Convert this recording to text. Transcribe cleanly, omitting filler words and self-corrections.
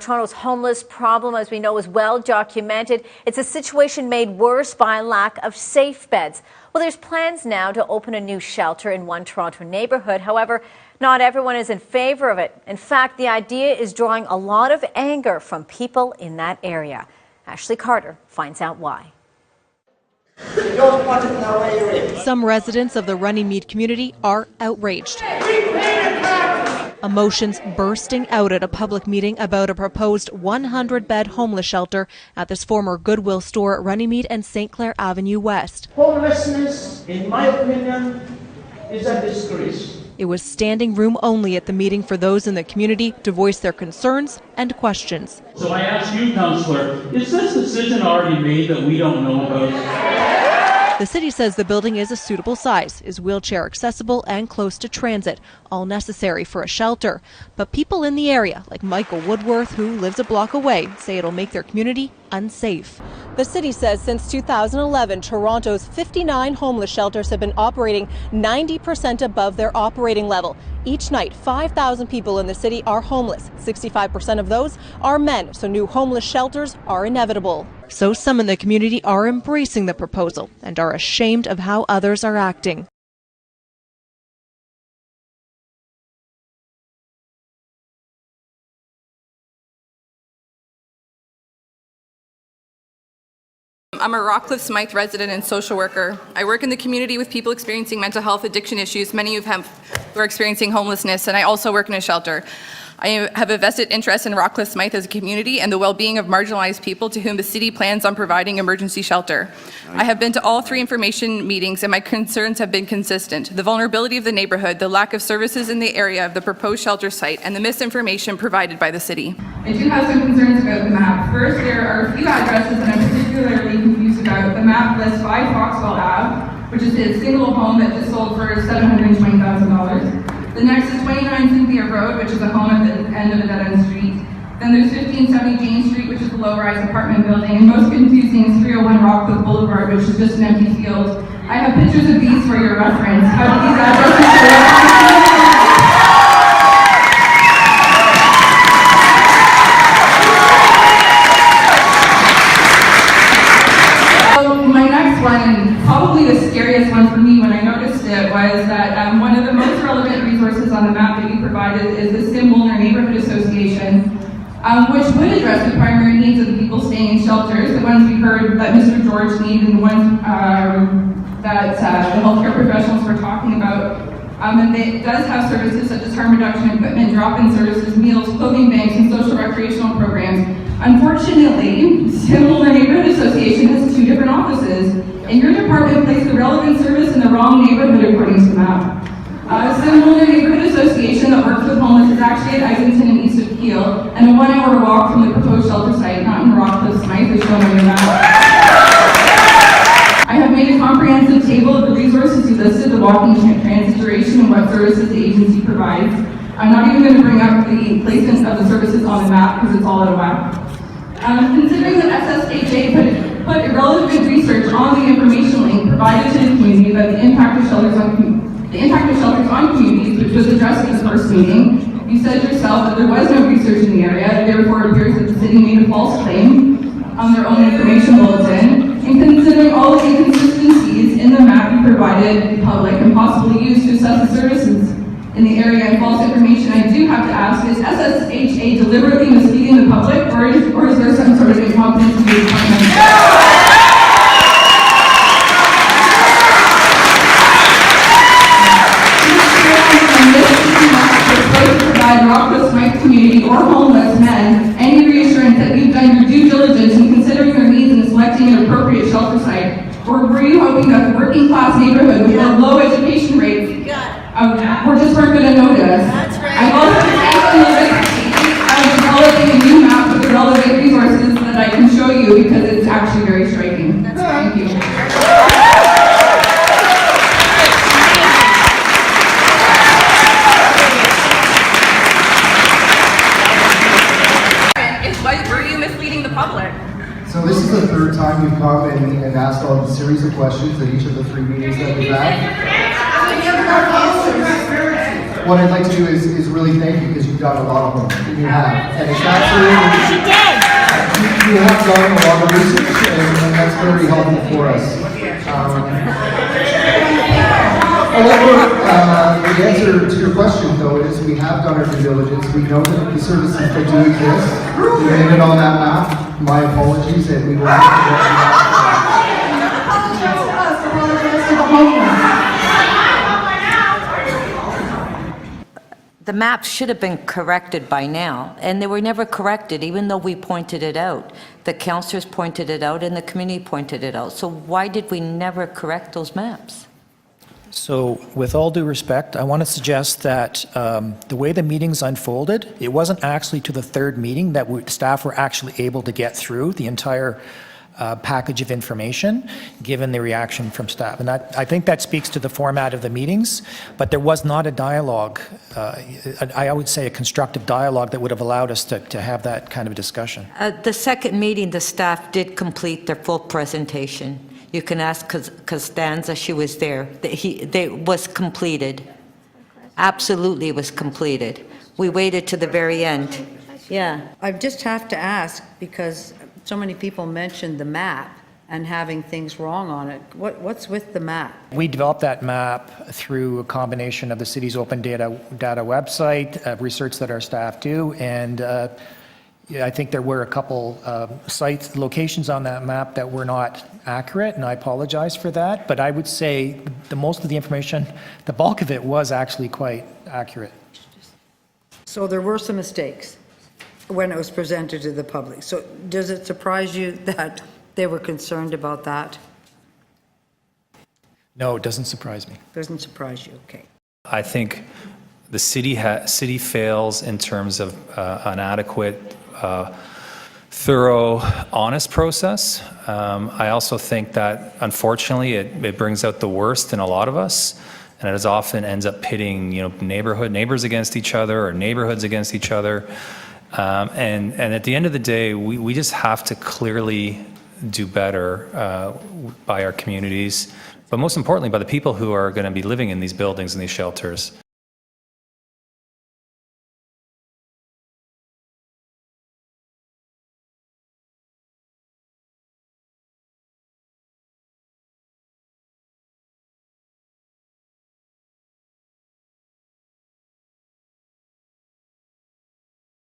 Toronto's homeless problem, as we know, is well documented. It's a situation made worse by a lack of safe beds. Well, there's plans now to open a new shelter in one Toronto neighborhood. However, not everyone is in favor of it. In fact, the idea is drawing a lot of anger from people in that area. Ashley Carter finds out why. Some residents of the Runnymede community are outraged. Emotions bursting out at a public meeting about a proposed 100-bed homeless shelter at this former Goodwill store at Runnymede and St. Clair Avenue West. Homelessness, in my opinion, is a disgrace. It was standing room only at the meeting for those in the community to voice their concerns and questions. So I ask you, Councillor, is this decision already made that we don't know about? The city says the building is a suitable size, is wheelchair accessible and close to transit, all necessary for a shelter. But people in the area, like Michael Woodworth, who lives a block away, say it'll make their community unsafe. The city says since 2011, Toronto's 59 homeless shelters have been operating 90% above their operating level. Each night, 5,000 people in the city are homeless. 65% of those are men, so new homeless shelters are inevitable. So some in the community are embracing the proposal and are ashamed of how others are acting. I'm a Rockcliffe Smythe resident and social worker. I work in the community with people experiencing mental health addiction issues, many of whom are experiencing homelessness, and I also work in a shelter. I have a vested interest in Rockcliffe Smythe as a community and the well-being of marginalized people to whom the city plans on providing emergency shelter. I have been to all 3 information meetings and my concerns have been consistent. The vulnerability of the neighborhood, the lack of services in the area of the proposed shelter site, and the misinformation provided by the city. I do have some concerns about the map. First, there are a few addresses that I'm particularly confused about. The map lists 5 Foxwell Ave, which is a single home that just sold for $720,000. The next is 29 Cynthia Road, which is a home at the end of a dead-end street. Then there's 1570 Jane Street, which is a low-rise apartment building. And most confusing is 301 Rockcliffe Boulevard, which is just an empty field. I have pictures of these for your reference. How do these addresses probably the scariest one for me when I noticed it was that one of the most relevant resources on the map that you provided is the Simbolner Neighborhood Association, which would address the primary needs of the people staying in shelters, the ones we heard that Mr. George needed and the ones that the healthcare professionals were talking about. And it does have services such as harm reduction equipment, drop-in services, meals, clothing banks, and social recreational programs. Unfortunately, Simbolner Neighborhood Association has 2 different offices, and your department placed the relevant service in the wrong neighborhood according to the map. Simbolner Neighborhood Association that works with homeless is actually at Islington and east of Keele, and a 1-hour walk from the proposed shelter site, not in Rockcliffe Smythe, as shown on your map. I have made a comprehensive table of the resources you listed, the walking transit duration, and what services the agency provides. I'm not even going to bring up the placement of the services on the map because it's all out of whack. Considering that SSHA put irrelevant research on the information link provided to the community about the impact of shelters on communities, which was addressed in the first meeting, you said yourself that there was no research in the area, therefore it appears that the city made a false claim on their own information bulletin. And considering all the inconsistencies in the map you provided the public and possibly used to assess the services in the area and false information, I do have to ask, is SSHA deliberately misleading the public, or is there some sort of incompetence in the department? Rockcliffe Smythe community or homeless men any reassurance that you've done your due diligence in considering their needs and selecting an appropriate shelter site? Or were you hoping that the working class neighborhood with low education rates we're just weren't going to notice? That's right. I'm also developing a new map with the relevant resources that I can show you because it's actually very striking. Thank you. Were you misleading the public? So this is the 3rd time we've come and asked all a series of questions at each of the 3 meetings that we've had. what I'd like to do is really thank you, because you've done a lot of them, and you have. And it's absolutely... She did! You have done a lot of research, and that's very helpful for us. The answer to your question, though, is we have done our due diligence. We know that the services that do exist. We made it on that map. My apologies, and we will have to work on that. The maps should have been corrected by now, and they were never corrected, even though we pointed it out. The councillors pointed it out, and the community pointed it out. So why did we never correct those maps? So with all due respect, I want to suggest that the way the meetings unfolded, it wasn't actually to the third meeting that staff were actually able to get through the entire package of information, given the reaction from staff. And I think that speaks to the format of the meetings, but there was not a dialogue, I would say a constructive dialogue that would have allowed us to have that kind of discussion. The second meeting, the staff did complete their full presentation. You can ask Costanza, she was there. They was completed. Absolutely was completed. We waited to the very end. Yeah. I just have to ask, because so many people mentioned the map and having things wrong on it. What's with the map? We developed that map through a combination of the city's open data website, research that our staff do, and I think there were a couple locations on that map that were not accurate, and I apologize for that. But I would say most of the information, the bulk of it was actually quite accurate. So there were some mistakes when it was presented to the public. So does it surprise you that they were concerned about that? No, it doesn't surprise me. Doesn't surprise you, okay. I think the city fails in terms of an adequate, thorough, honest process. I also think that, unfortunately, it brings out the worst in a lot of us, and it often ends up pitting, neighbors against each other or neighborhoods against each other. And at the end of the day, we just have to clearly do better by our communities, but most importantly, by the people who are going to be living in these buildings and these shelters.